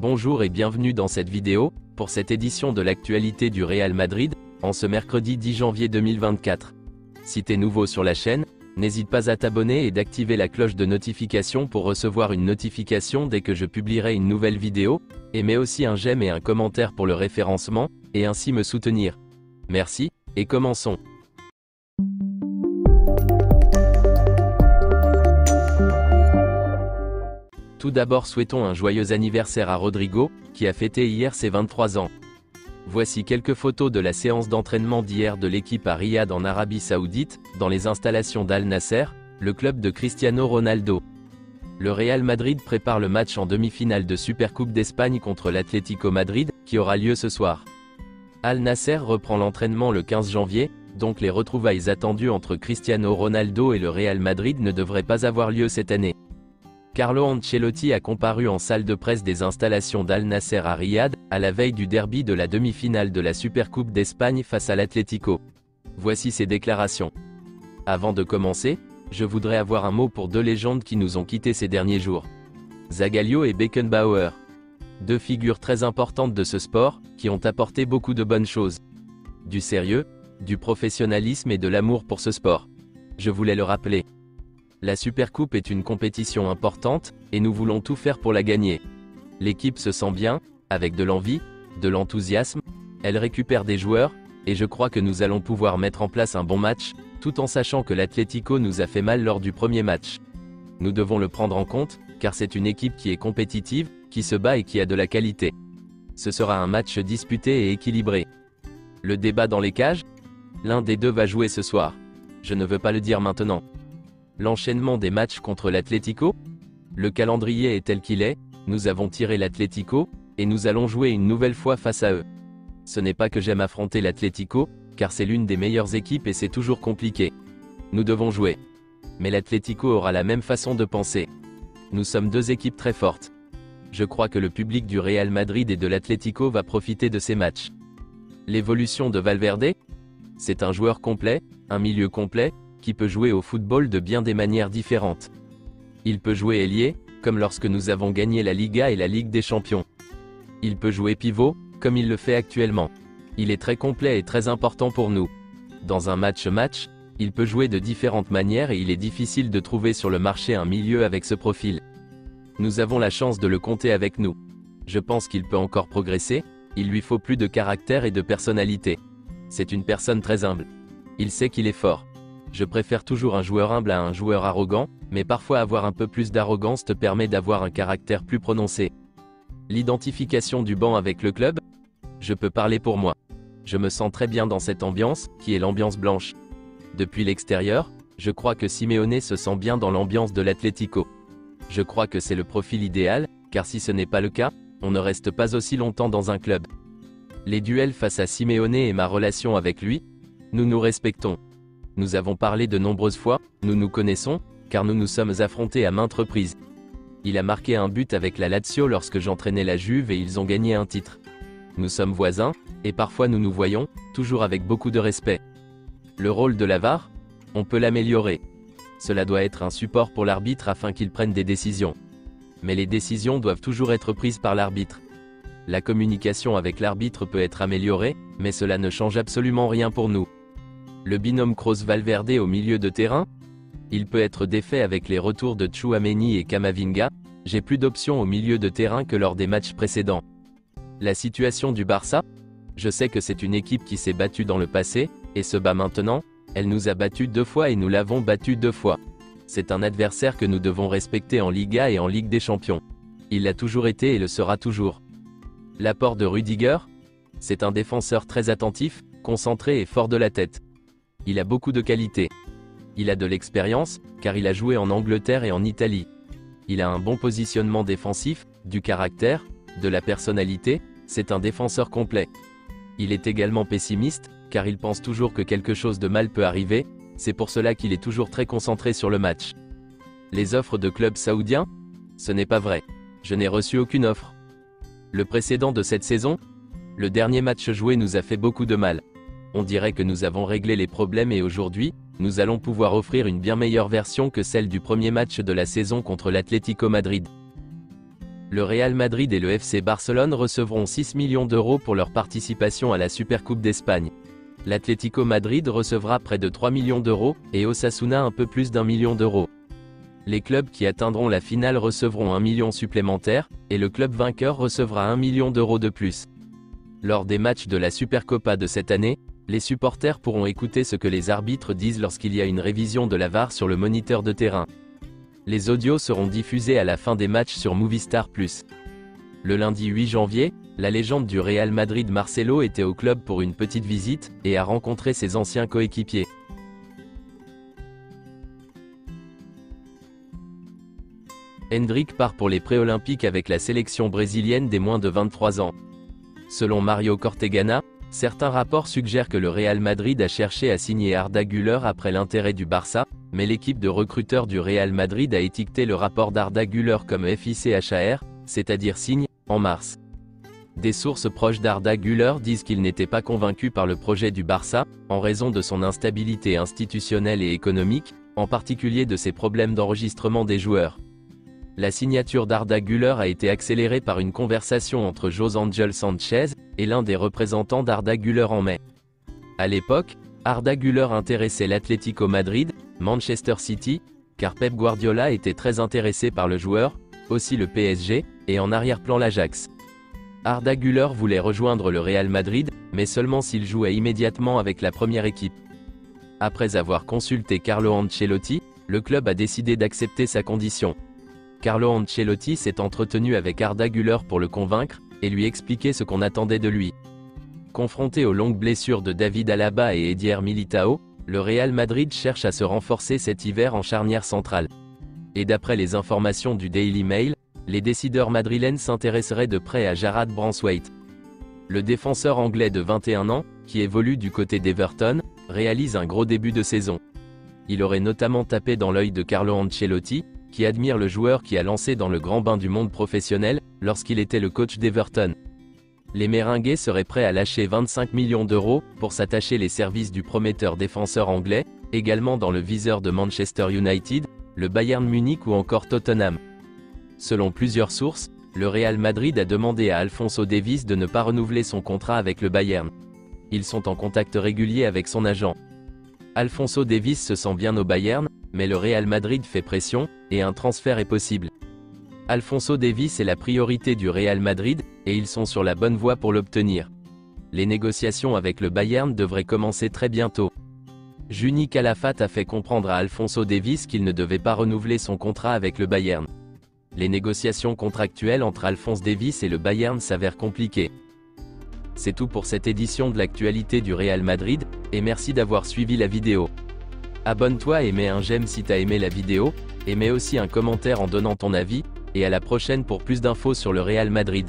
Bonjour et bienvenue dans cette vidéo, pour cette édition de l'actualité du Real Madrid, en ce mercredi 10 janvier 2024. Si t'es nouveau sur la chaîne, n'hésite pas à t'abonner et d'activer la cloche de notification pour recevoir une notification dès que je publierai une nouvelle vidéo, et mets aussi un j'aime et un commentaire pour le référencement, et ainsi me soutenir. Merci, et commençons. Tout d'abord souhaitons un joyeux anniversaire à Rodrigo, qui a fêté hier ses 23 ans. Voici quelques photos de la séance d'entraînement d'hier de l'équipe à Riyad en Arabie Saoudite, dans les installations d'Al Nasser, le club de Cristiano Ronaldo. Le Real Madrid prépare le match en demi-finale de Supercoupe d'Espagne contre l'Atlético Madrid, qui aura lieu ce soir. Al Nasser reprend l'entraînement le 15 janvier, donc les retrouvailles attendues entre Cristiano Ronaldo et le Real Madrid ne devraient pas avoir lieu cette année. Carlo Ancelotti a comparu en salle de presse des installations d'Al Nasser à Riyad, à la veille du derby de la demi-finale de la Supercoupe d'Espagne face à l'Atlético. Voici ses déclarations. Avant de commencer, je voudrais avoir un mot pour deux légendes qui nous ont quittés ces derniers jours. Zagallo et Beckenbauer. Deux figures très importantes de ce sport, qui ont apporté beaucoup de bonnes choses. Du sérieux, du professionnalisme et de l'amour pour ce sport. Je voulais le rappeler. La Supercoupe est une compétition importante, et nous voulons tout faire pour la gagner. L'équipe se sent bien, avec de l'envie, de l'enthousiasme, elle récupère des joueurs, et je crois que nous allons pouvoir mettre en place un bon match, tout en sachant que l'Atlético nous a fait mal lors du premier match. Nous devons le prendre en compte, car c'est une équipe qui est compétitive, qui se bat et qui a de la qualité. Ce sera un match disputé et équilibré. Le débat dans les cages ? L'un des deux va jouer ce soir. Je ne veux pas le dire maintenant. L'enchaînement des matchs contre l'Atlético ? Le calendrier est tel qu'il est, nous avons tiré l'Atlético, et nous allons jouer une nouvelle fois face à eux. Ce n'est pas que j'aime affronter l'Atlético, car c'est l'une des meilleures équipes et c'est toujours compliqué. Nous devons jouer. Mais l'Atlético aura la même façon de penser. Nous sommes deux équipes très fortes. Je crois que le public du Real Madrid et de l'Atlético va profiter de ces matchs. L'évolution de Valverde ? C'est un joueur complet, un milieu complet, qui peut jouer au football de bien des manières différentes. Il peut jouer ailier, comme lorsque nous avons gagné la Liga et la Ligue des Champions. Il peut jouer pivot, comme il le fait actuellement. Il est très complet et très important pour nous. Dans un match-match, il peut jouer de différentes manières et il est difficile de trouver sur le marché un milieu avec ce profil. Nous avons la chance de le compter avec nous. Je pense qu'il peut encore progresser, il lui faut plus de caractère et de personnalité. C'est une personne très humble. Il sait qu'il est fort. Je préfère toujours un joueur humble à un joueur arrogant, mais parfois avoir un peu plus d'arrogance te permet d'avoir un caractère plus prononcé. L'identification du banc avec le club ? Je peux parler pour moi. Je me sens très bien dans cette ambiance, qui est l'ambiance blanche. Depuis l'extérieur, je crois que Simeone se sent bien dans l'ambiance de l'Atlético. Je crois que c'est le profil idéal, car si ce n'est pas le cas, on ne reste pas aussi longtemps dans un club. Les duels face à Simeone et ma relation avec lui ? Nous nous respectons. Nous avons parlé de nombreuses fois, nous nous connaissons, car nous nous sommes affrontés à maintes reprises. Il a marqué un but avec la Lazio lorsque j'entraînais la Juve et ils ont gagné un titre. Nous sommes voisins, et parfois nous nous voyons, toujours avec beaucoup de respect. Le rôle de la VAR ? On peut l'améliorer. Cela doit être un support pour l'arbitre afin qu'il prenne des décisions. Mais les décisions doivent toujours être prises par l'arbitre. La communication avec l'arbitre peut être améliorée, mais cela ne change absolument rien pour nous. Le binôme Kroos-Valverde au milieu de terrain ? Il peut être défait avec les retours de Tchouaméni et Camavinga, j'ai plus d'options au milieu de terrain que lors des matchs précédents. La situation du Barça ? Je sais que c'est une équipe qui s'est battue dans le passé, et se bat maintenant, elle nous a battus 2 fois et nous l'avons battu 2 fois. C'est un adversaire que nous devons respecter en Liga et en Ligue des Champions. Il l'a toujours été et le sera toujours. L'apport de Rudiger ? C'est un défenseur très attentif, concentré et fort de la tête. Il a beaucoup de qualités. Il a de l'expérience, car il a joué en Angleterre et en Italie. Il a un bon positionnement défensif, du caractère, de la personnalité, c'est un défenseur complet. Il est également pessimiste, car il pense toujours que quelque chose de mal peut arriver, c'est pour cela qu'il est toujours très concentré sur le match. Les offres de clubs saoudiens ? Ce n'est pas vrai. Je n'ai reçu aucune offre. Le précédent de cette saison ? Le dernier match joué nous a fait beaucoup de mal. On dirait que nous avons réglé les problèmes et aujourd'hui, nous allons pouvoir offrir une bien meilleure version que celle du premier match de la saison contre l'Atlético Madrid. Le Real Madrid et le FC Barcelone recevront 6 millions d'euros pour leur participation à la Supercoupe d'Espagne. L'Atlético Madrid recevra près de 3 millions d'euros, et Osasuna un peu plus d'1 million d'euros. Les clubs qui atteindront la finale recevront 1 million supplémentaire, et le club vainqueur recevra 1 million d'euros de plus. Lors des matchs de la Supercopa de cette année, les supporters pourront écouter ce que les arbitres disent lorsqu'il y a une révision de la VAR sur le moniteur de terrain. Les audios seront diffusés à la fin des matchs sur Movistar+. Le lundi 8 janvier, la légende du Real Madrid Marcelo était au club pour une petite visite, et a rencontré ses anciens coéquipiers. Endrick part pour les pré-olympiques avec la sélection brésilienne des moins de 23 ans. Selon Mario Cortegana, certains rapports suggèrent que le Real Madrid a cherché à signer Arda Güler après l'intérêt du Barça, mais l'équipe de recruteurs du Real Madrid a étiqueté le rapport d'Arda Güler comme FICHAR, c'est-à-dire signe, en mars. Des sources proches d'Arda Güler disent qu'il n'était pas convaincu par le projet du Barça, en raison de son instabilité institutionnelle et économique, en particulier de ses problèmes d'enregistrement des joueurs. La signature d'Arda Güler a été accélérée par une conversation entre José Ángel Sánchez et l'un des représentants d'Arda Güler en mai. À l'époque, Arda Güler intéressait l'Atlético Madrid, Manchester City, car Pep Guardiola était très intéressé par le joueur, aussi le PSG, et en arrière-plan l'Ajax. Arda Güler voulait rejoindre le Real Madrid, mais seulement s'il jouait immédiatement avec la première équipe. Après avoir consulté Carlo Ancelotti, le club a décidé d'accepter sa condition. Carlo Ancelotti s'est entretenu avec Arda Güler pour le convaincre, et lui expliquer ce qu'on attendait de lui. Confronté aux longues blessures de David Alaba et Eder Militao, le Real Madrid cherche à se renforcer cet hiver en charnière centrale. Et d'après les informations du Daily Mail, les décideurs madrilènes s'intéresseraient de près à Jarrad Branthwaite. Le défenseur anglais de 21 ans, qui évolue du côté d'Everton, réalise un gros début de saison. Il aurait notamment tapé dans l'œil de Carlo Ancelotti, qui admire le joueur qui a lancé dans le grand bain du monde professionnel, lorsqu'il était le coach d'Everton. Les Méringués seraient prêts à lâcher 25 millions d'euros, pour s'attacher les services du prometteur défenseur anglais, également dans le viseur de Manchester United, le Bayern Munich ou encore Tottenham. Selon plusieurs sources, le Real Madrid a demandé à Alphonso Davies de ne pas renouveler son contrat avec le Bayern. Ils sont en contact régulier avec son agent. Alphonso Davies se sent bien au Bayern, mais le Real Madrid fait pression, et un transfert est possible. Alphonso Davies est la priorité du Real Madrid, et ils sont sur la bonne voie pour l'obtenir. Les négociations avec le Bayern devraient commencer très bientôt. Juni Calafat a fait comprendre à Alphonso Davies qu'il ne devait pas renouveler son contrat avec le Bayern. Les négociations contractuelles entre Alphonso Davies et le Bayern s'avèrent compliquées. C'est tout pour cette édition de l'actualité du Real Madrid, et merci d'avoir suivi la vidéo. Abonne-toi et mets un j'aime si t'as aimé la vidéo, et mets aussi un commentaire en donnant ton avis, et à la prochaine pour plus d'infos sur le Real Madrid.